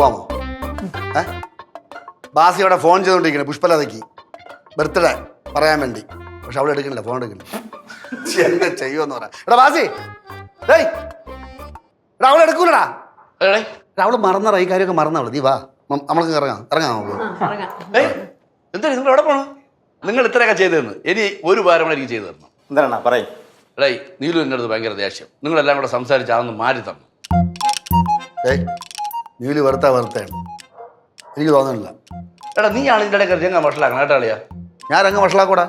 പോവാമോ? ബാസി അവിടെ phone ചെയ്തോണ്ടിരിക്കണേ പുഷ്പലതയ്ക്ക് birthday പറയാൻ വേണ്ടി. പക്ഷെ അവൾ എടുക്കണില്ല, ഫോൺ എടുക്കണില്ല. എന്താ ചെയ്യുമെന്ന് പറയാം. എടാ ബാസി, ഡേയ് എടാ അവൾ എടുക്കൂലടാ. അവള് മറന്നറ, ഈ കാര്യമൊക്കെ മറന്നവള്. നീ വാ, നമ്മൾക്ക് ഇറങ്ങാം. എന്താ നിങ്ങൾ എവിടെ പോണു? നിങ്ങൾ ഇത്രയൊക്കെ ചെയ്തെന്ന് ഇനി ഒരു വാരം എനിക്ക് ചെയ്തു തരണം. എന്താണ് പറയും? എടേ നീലു എൻ്റെ അടുത്ത് ഭയങ്കര ദേഷ്യം. നിങ്ങളെല്ലാം കൂടെ സംസാരിച്ച് അതൊന്ന് മാറ്റി തന്നു. ഏയ് നീലു വെറുത്താണ്, എനിക്ക് തോന്നുന്നില്ല. എടാ നീയാണ് ഇതിൻ്റെ ഇടയ്ക്ക് രംഗം വഷളാക്കണം കേട്ടോ അളിയാ. ഞാൻ രംഗം വഷളാക്കൂടാ.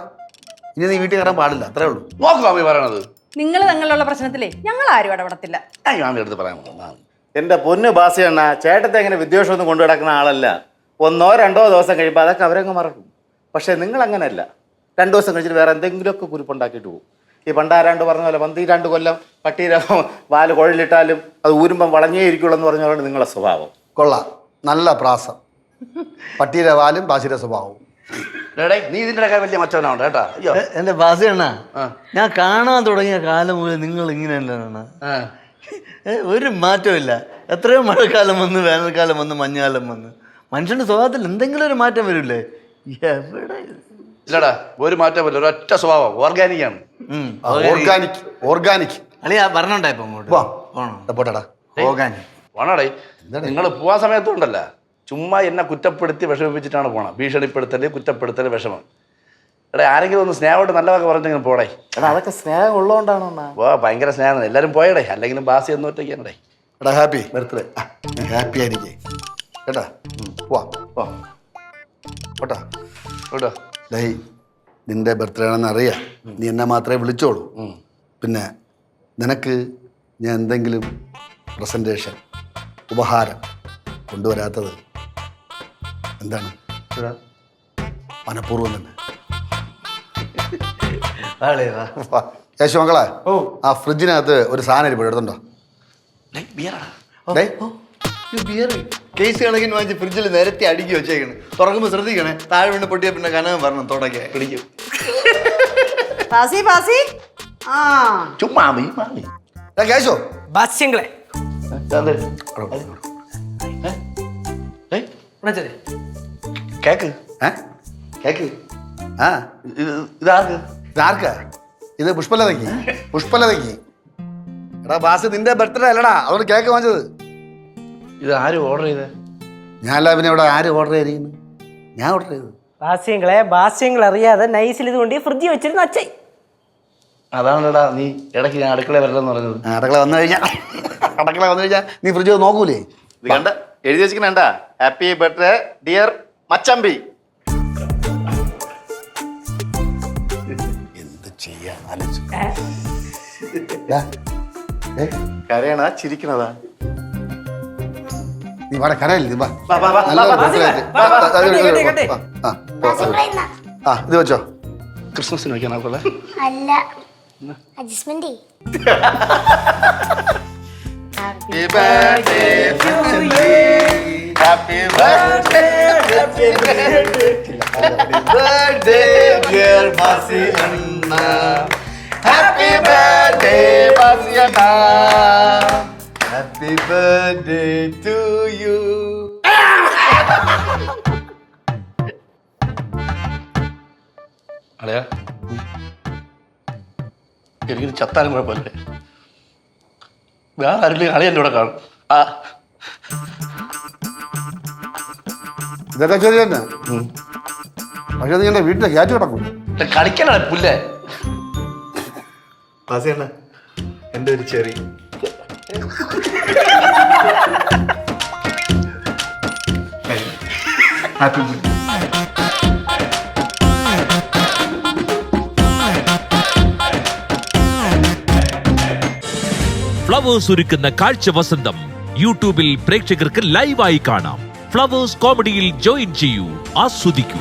ഇനി നീ വീട്ടിൽ കയറാൻ പാടില്ല, അത്രേ ഉള്ളൂ. നോക്കുക മാമി പറയണത്. നിങ്ങൾ തങ്ങളിലുള്ള പ്രശ്നത്തിലേ ഞങ്ങൾ ആരും ഇടപെടത്തില്ല. മാമി അടുത്ത് പറയാൻ എൻ്റെ പൊന്ന് ബാസിയണ്ണ, ചേട്ടത്തെ അങ്ങനെ വിദ്വേഷമൊന്നും കൊണ്ടു കിടക്കുന്ന ആളല്ല. 1 or 2 ദിവസം കഴിയുമ്പോൾ അതൊക്കെ അവരങ്ങ് മറക്കും. പക്ഷെ നിങ്ങൾ അങ്ങനെയല്ല. 2 ദിവസം കഴിച്ചിട്ട് വേറെ എന്തെങ്കിലുമൊക്കെ കുരുപ്പുണ്ടാക്കിയിട്ട് പോകും. ഈ പണ്ടാരാണ്ട് പറഞ്ഞ പോലെ 12 കൊല്ലം പട്ടിയുടെ വാല് കുഴലിട്ടാലും അത് ഊരുമ്പം വളഞ്ഞേ ഇരിക്കുള്ളൂ എന്ന് പറഞ്ഞ പോലെ നിങ്ങളെ സ്വഭാവം. കൊള്ളാം, നല്ല പ്രാസം. പട്ടിയുടെ വാലും ബാസിയുടെ സ്വഭാവവും. നീ ഇതിൻ്റെ ഇടയ്ക്ക് വലിയ മച്ചവനാവണ്ട കേട്ടാ. അയ്യോ എന്റെ ബാസിയണ്ണ, ഞാൻ കാണാൻ തുടങ്ങിയ കാലം മുതൽ നിങ്ങൾ ഇങ്ങനെ തന്നെയാണ്. ഒരു മാറ്റമില്ല. എത്രയോ മഴക്കാലം വന്ന്, വേനൽക്കാലം വന്ന്, മഞ്ഞുകാലം വന്ന്, മനുഷ്യന്റെ സ്വഭാവത്തിൽ എന്തെങ്കിലും ഒരു മാറ്റം വരില്ലേ? എവിടെ ഇല്ലടാ, ഒരു മാറ്റം പറ്റില്ല. ഒരൊറ്റ സ്വഭാവം, ഓർഗാനിക്കാണ്. ഓർഗാനിക് അളിയാ പറഞ്ഞോണ്ടായിപ്പോ അങ്ങോട്ട് പോട്ടെടാ. ഓർഗാനിക് പോണടേ. നിങ്ങൾ പോവാൻ സമയത്തുണ്ടല്ല ചുമ്മാ എന്നെ കുറ്റപ്പെടുത്തി വിഷമിപ്പിച്ചിട്ടാണ് പോണം. ഭീഷണിപ്പെടുത്തല്, കുറ്റപ്പെടുത്തല്, വിഷമം. എടാ ആരെങ്കിലും ഒന്ന് സ്നേഹമായിട്ട് നല്ലതൊക്കെ പറഞ്ഞെങ്കിലും പോടേ. എടാ അതൊക്കെ സ്നേഹം ഉള്ളതുകൊണ്ടാണോ? ഭയങ്കര സ്നേഹം. എല്ലാവരും പോയടേ, അല്ലെങ്കിലും ബാസി എന്ന് ഒറ്റയ്ക്കാണേ. എടാ ഹാപ്പി ബർത്ത്ഡേ. ഹാപ്പി ആയിരിക്കേ കേട്ടാ. പോട്ടാ കേട്ടോ. ഡേയ് നിന്റെ ബർത്ത്ഡേ ആണെന്ന് അറിയാം. നീ എന്നെ മാത്രമേ വിളിച്ചോളൂ. പിന്നെ നിനക്ക് ഞാൻ എന്തെങ്കിലും പ്രസൻറ്റേഷൻ, ഉപഹാരം കൊണ്ടുവരാത്തത് എന്താണ്? മനഃപൂർവ്വം തന്നെ. യേശു മക്കളെ, ആ ഫ്രിഡ്ജിനകത്ത് ഒരു സാധനം ഇരിപ്പോ, എടുത്തുണ്ടോ? കേസ് കണക്കിന് വാങ്ങിച്ച് ഫ്രിഡ്ജിൽ നിരത്തി അടുക്കി വെച്ചേക്കണ്. തുറക്കുമ്പോ ശ്രദ്ധിക്കണേ, താഴെ വീണ് പൊട്ടിയ പിന്നെ കനകം വരണം, തുടങ്ങിയ പിടിക്കും. ചുമ്മാ കേശോ ബാസ്യങ്ങളെ കേക്ക് കേക്ക്. ആ ഇതാർക്ക്? ഇതാർക്കാ? ഇത് പുഷ്പലതയ്ക്ക്. എടാ ബാസ്, നിന്റെ ബർത്ത്ഡേ അല്ലടാ, അതുകൊണ്ട് കേക്ക് വാങ്ങിച്ചത്. ഇത് ആരും ഓർഡർ ചെയ്തേ? ഞാനല്ല. പിന്നെ ഇവിടെ ആര് ഓർഡർ ചെയ്തിരിക്കുന്നു? ഞാൻ ഓർഡർ ചെയ്തത്. ബാസ്യങ്ങൾ അറിയാതെ നൈസിൽ ഇത് കൊണ്ട് ഫ്രിഡ്ജ് വെച്ചിരുന്ന അച്ഛൻ. അതാണല്ലടാ നീ ഇടയ്ക്ക് ഞാൻ അടുക്കള വരലെന്ന് പറഞ്ഞത്. അടുക്കള വന്നു കഴിഞ്ഞാൽ നീ ഫ്രിഡ്ജ് നോക്കൂലേ? ഇത് കണ്ട എഴുതി വെച്ചിരിക്കണ ഹാപ്പി ബർത്ത്ഡേ ഡിയർ മച്ചമ്പി. എന്ത് ചെയ്യാൻ കരയണ ചിരിക്കണതാ? നീ വാട കരയില്ല. ഇത് വെച്ചോ. ക്രിസ്മസിന് വയ്ക്കാനാ അല്ല, adjustment. Happy birthday to you. Happy birthday, happy birthday, dear Basi Anna. Happy birthday, Basi Anna. Happy birthday to you. അളയാ, എനിക്കിത് ചത്താലും കുഴപ്പമില്ലേ? വേറെ ആരെങ്കിലും അളി എൻ്റെ കൂടെ കാണും. ഇതൊക്കെ ശരി തന്നെ. പക്ഷെ നീ എൻ്റെ വീട്ടിലെ കയറ്റി കിടക്കും. കളിക്കണ പുല്ലേ. ബാസിയണ്ണ, എൻ്റെ ഒരു ചെറി. Happy birthday. ഫ്ലവേഴ്സ് ഒരുക്കുന്ന കാഴ്ച വസന്തം യൂട്യൂബിൽ പ്രേക്ഷകർക്ക് ലൈവായി കാണാം. ഫ്ലവേഴ്സ് കോമഡിയിൽ ജോയിൻ ചെയ്യൂ, ആസ്വദിക്കൂ.